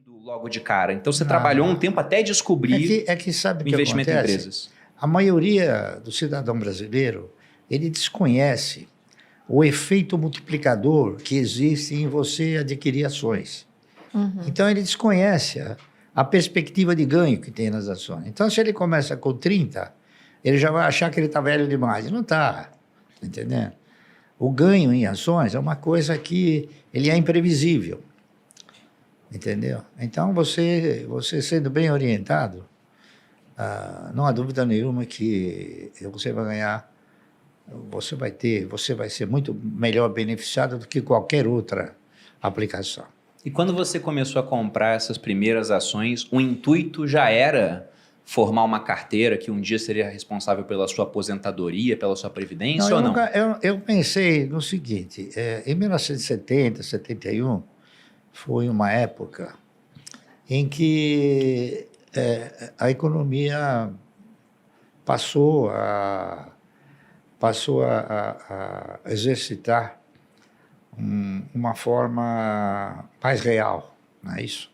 logo de cara. Então, você trabalhou um tempo até descobrir sabe o investimento que acontece? em empresas. A maioria do cidadão brasileiro, ele desconhece o efeito multiplicador que existe em você adquirir ações. Então, ele desconhece a perspectiva de ganho que tem nas ações. Então, se ele começa com 30, ele já vai achar que ele está velho demais. Não está, entendendo? O ganho em ações é uma coisa que ele é imprevisível, entendeu? Então, você sendo bem orientado, não há dúvida nenhuma que você vai ganhar, você vai ser muito melhor beneficiado do que qualquer outra aplicação. E quando você começou a comprar essas primeiras ações, o intuito já era formar uma carteira que um dia seria responsável pela sua aposentadoria, pela sua previdência ou não? Eu pensei no seguinte, em 1970, 71, foi uma época em que a economia passou a exercitar uma forma mais real, não é isso?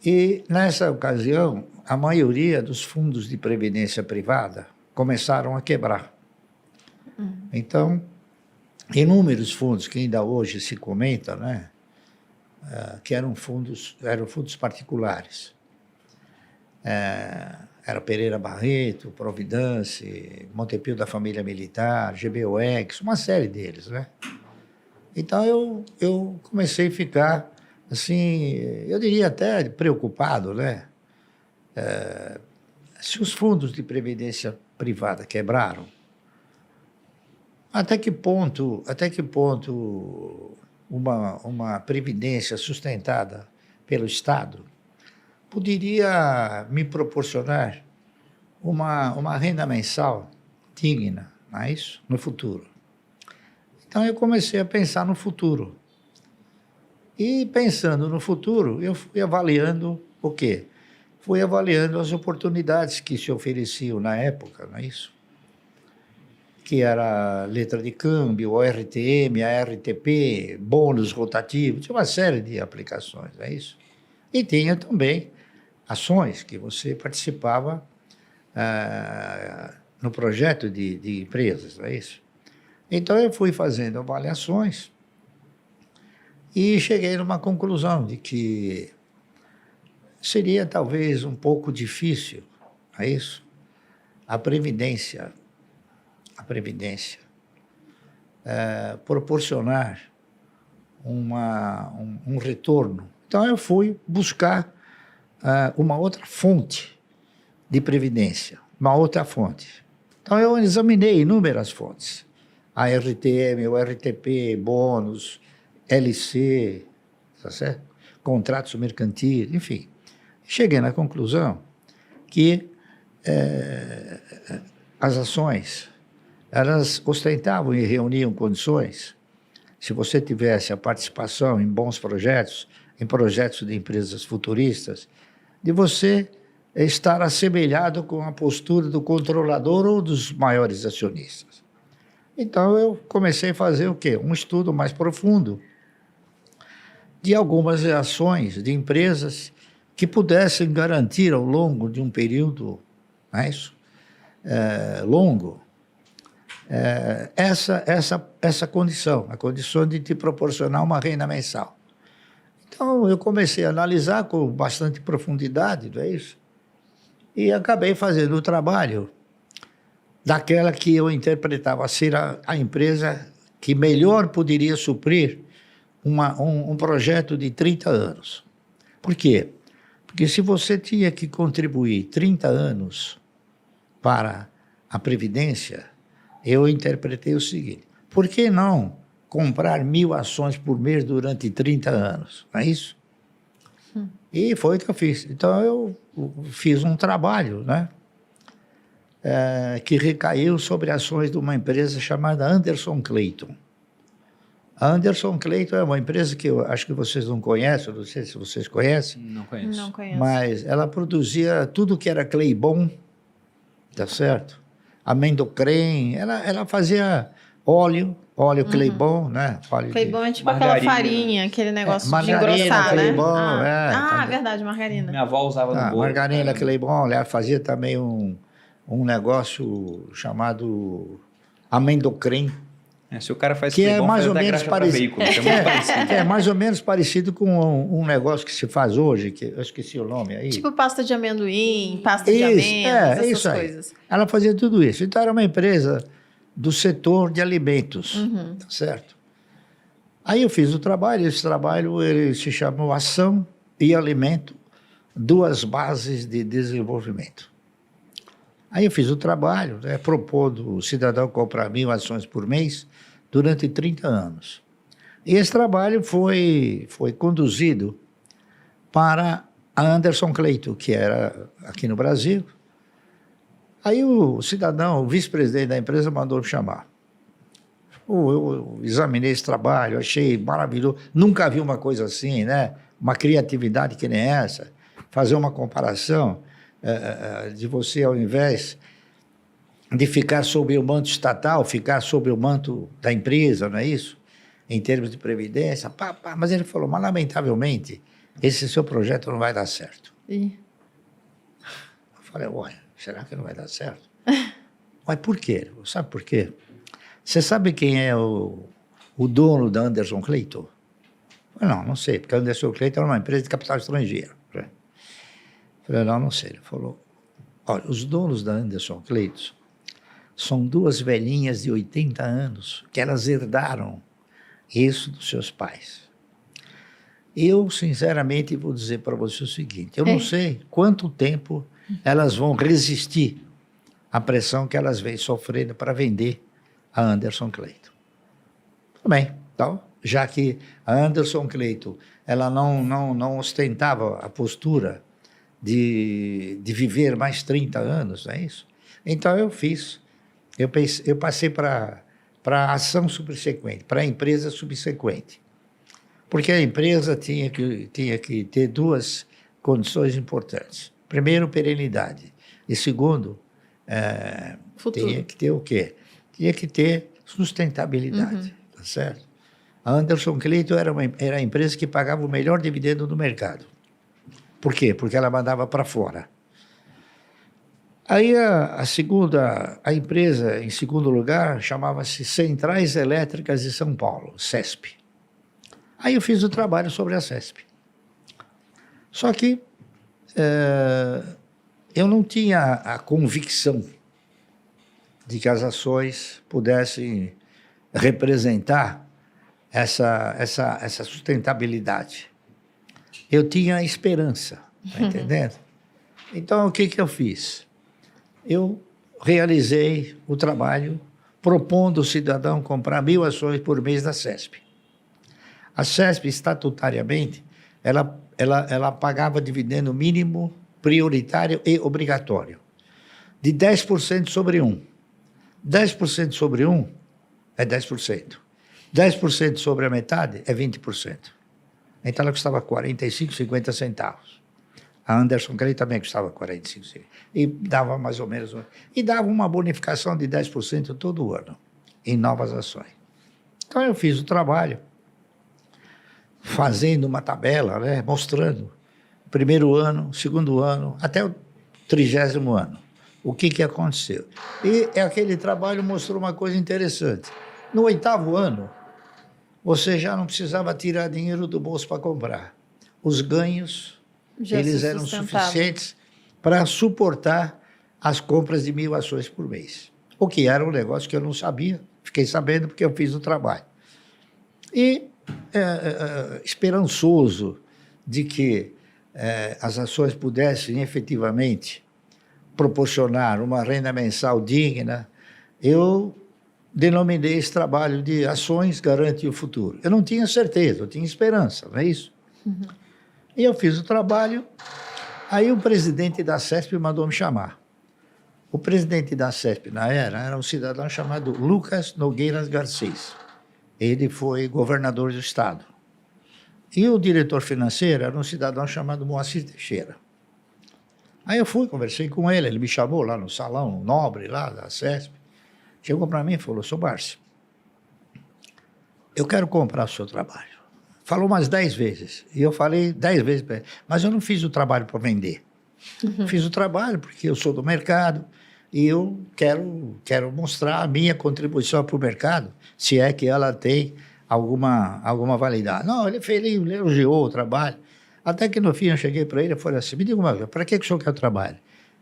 E, nessa ocasião, a maioria dos fundos de previdência privada começaram a quebrar. Então, inúmeros fundos que ainda hoje se comenta, né, que eram fundos particulares. Era Pereira Barreto, Providence, Montepio da Família Militar, GBOX, uma série deles, né? Então, eu comecei a ficar, assim, eu diria até preocupado, né? Se os fundos de previdência privada quebraram, até que ponto uma previdência sustentada pelo Estado poderia me proporcionar uma renda mensal digna, não é isso? No futuro. Então, eu comecei a pensar no futuro. E, pensando no futuro, eu fui avaliando o quê? Fui avaliando as oportunidades que se ofereciam na época, não é isso? Que era letra de câmbio, ORTM, ARTP, bônus rotativo, tinha uma série de aplicações, não é isso? E tinha também ações que você participava no projeto de empresas, não é isso? Então, eu fui fazendo avaliações e cheguei numa conclusão de que seria talvez um pouco difícil, não é isso? A Previdência proporcionar um retorno. Então, eu fui buscar uma outra fonte de previdência, uma outra fonte. Então, eu examinei inúmeras fontes. A RTM, o RTP, bônus, LC, tá certo? Contratos mercantis, enfim. Cheguei na conclusão que as ações, elas ostentavam e reuniam condições, se você tivesse a participação em bons projetos, em projetos de empresas futuristas, de você estar assemelhado com a postura do controlador ou dos maiores acionistas. Então, eu comecei a fazer o quê? Um estudo mais profundo de algumas ações de empresas que pudessem garantir ao longo de um período, não é isso? Longo, essa condição, a condição de te proporcionar uma renda mensal. Então, eu comecei a analisar com bastante profundidade, não é isso? E acabei fazendo o trabalho daquela que eu interpretava ser a empresa que melhor poderia suprir um projeto de 30 anos. Por quê? Porque se você tinha que contribuir 30 anos para a Previdência, eu interpretei o seguinte: por que não comprar 1.000 ações por mês durante 30 anos? Não é isso? E foi o que eu fiz. Então, eu fiz um trabalho, né? Que recaiu sobre ações de uma empresa chamada Anderson Clayton. A Anderson Clayton é uma empresa que eu acho que vocês não conhecem, não sei se vocês conhecem. Não conheço. Não conheço. Mas ela produzia tudo que era clay bom, tá certo? Amendocrem, ela fazia óleo óleo Claybon, né? Óleo Claybon é tipo Margarina. aquela farinha, aquele negócio de margarina, engrossar, né? Claybon, Ah, tá. verdade, margarina. Minha avó usava no bolo. Margarina Claybon, ela fazia também um negócio chamado amendocrem, Se o cara faz que é Claybon, mais faz ou até menos graxa pra parecido. veículo, que é muito parecido. Que é mais ou menos parecido com um negócio que se faz hoje, que eu esqueci o nome aí. Tipo pasta de amendoim, pasta de Isso, amêndoas, essas isso aí. coisas. Ela fazia tudo isso. Então era uma empresa do setor de alimentos, tá certo? Aí eu fiz o trabalho, esse trabalho ele se chamou Ação e Alimento, duas bases de desenvolvimento. Aí eu fiz o trabalho, né, propondo o cidadão comprar 1.000 ações por mês durante 30 anos. E esse trabalho foi conduzido para a Anderson Cleito, que era aqui no Brasil. Aí o cidadão, o vice-presidente da empresa, mandou me chamar. Eu examinei esse trabalho, achei maravilhoso. Nunca vi uma coisa assim, né? Uma criatividade que nem essa. Fazer uma comparação de você, ao invés de ficar sob o manto estatal, ficar sob o manto da empresa, não é isso? Em termos de previdência. Mas ele falou, mas lamentavelmente, esse seu projeto não vai dar certo. Ih. Eu falei, ué, será que não vai dar certo? Mas por quê? Sabe por quê? Você sabe quem é o dono da Anderson Cleito? Eu falei, não sei, porque a Anderson Cleito era uma empresa de capital estrangeiro. Eu falei, não sei. Ele falou, olha, os donos da Anderson Cleito são duas velhinhas de 80 anos que elas herdaram isso dos seus pais. Eu, sinceramente, vou dizer para você o seguinte, eu não sei quanto tempo elas vão resistir à pressão que elas vêm sofrendo para vender a Anderson Cleito. Tudo bem, então, já que a Anderson Cleito ela não ostentava a postura de viver mais 30 anos, não é isso? Então eu passei para a ação subsequente, para a empresa subsequente. Porque a empresa tinha que ter duas condições importantes. Primeiro, perenidade. E segundo, tinha que ter o quê? Tinha que ter sustentabilidade, tá certo? A Anderson Cleito era a empresa que pagava o melhor dividendo do mercado. Por quê? Porque ela mandava para fora. Aí a empresa, em segundo lugar, chamava-se Centrais Elétricas de São Paulo, CESP. Aí eu fiz o trabalho sobre a CESP. Só que eu não tinha a convicção de que as ações pudessem representar essa sustentabilidade. Eu tinha esperança, tá entendendo? Então, o que eu fiz? Eu realizei o trabalho propondo o cidadão comprar 1.000 ações por mês da CESP. A CESP, estatutariamente, ela pagava dividendo mínimo, prioritário e obrigatório, de 10% sobre 1. 10% sobre 1 é 10%. 10% sobre a metade é 20%. Então ela custava 45, 50 centavos. A Anderson Cleito também custava 45 centavos. E dava mais ou menos... E dava uma bonificação de 10% todo ano em novas ações. Então eu fiz o trabalho fazendo uma tabela, né, mostrando o primeiro ano, segundo ano, até o 30º ano. O que aconteceu? E aquele trabalho mostrou uma coisa interessante. No 8º ano, você já não precisava tirar dinheiro do bolso para comprar. Os ganhos, eles eram suficientes para suportar as compras de 1.000 ações por mês. O que era um negócio que eu não sabia, fiquei sabendo porque eu fiz o trabalho. E esperançoso de que as ações pudessem efetivamente proporcionar uma renda mensal digna, eu denominei esse trabalho de Ações Garante o Futuro. Eu não tinha certeza, eu tinha esperança, não é isso? E eu fiz o trabalho, aí o presidente da CESP mandou me chamar. O presidente da CESP, era um cidadão chamado Lucas Nogueiras Garcês. Ele foi governador do estado. E o diretor financeiro era um cidadão chamado Moacir Teixeira. Aí eu fui, conversei com ele, ele me chamou lá no salão nobre lá da CESP, chegou para mim e falou, seu Márcio, eu quero comprar o seu trabalho. Falou umas 10 vezes. E eu falei 10 vezes para ele. Mas eu não fiz o trabalho para vender. Fiz o trabalho porque eu sou do mercado e eu quero mostrar a minha contribuição para o mercado, se é que ela tem alguma validade. Não, ele elogiou o trabalho. Até que no fim eu cheguei para ele e falei assim, me diga uma coisa, para que o senhor quer o trabalho?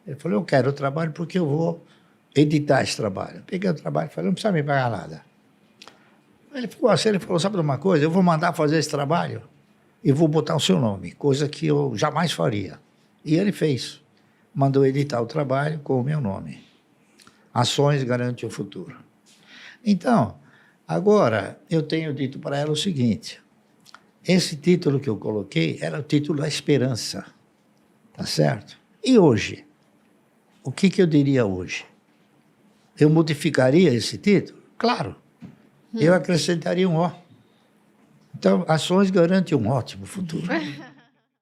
Ele falou, eu quero o trabalho porque eu vou editar esse trabalho. Eu peguei o trabalho e falei, não precisa me pagar nada. Ele ficou assim, ele falou, sabe de uma coisa? Eu vou mandar fazer esse trabalho e vou botar o seu nome, coisa que eu jamais faria. E ele fez. Mandou editar o trabalho com o meu nome. Ações Garante o Futuro. Então, agora, eu tenho dito para ela o seguinte, esse título que eu coloquei era o título da esperança, tá certo? E hoje? O que eu diria hoje? Eu modificaria esse título? Claro. Eu acrescentaria um O. Então, ações garantem um ótimo futuro.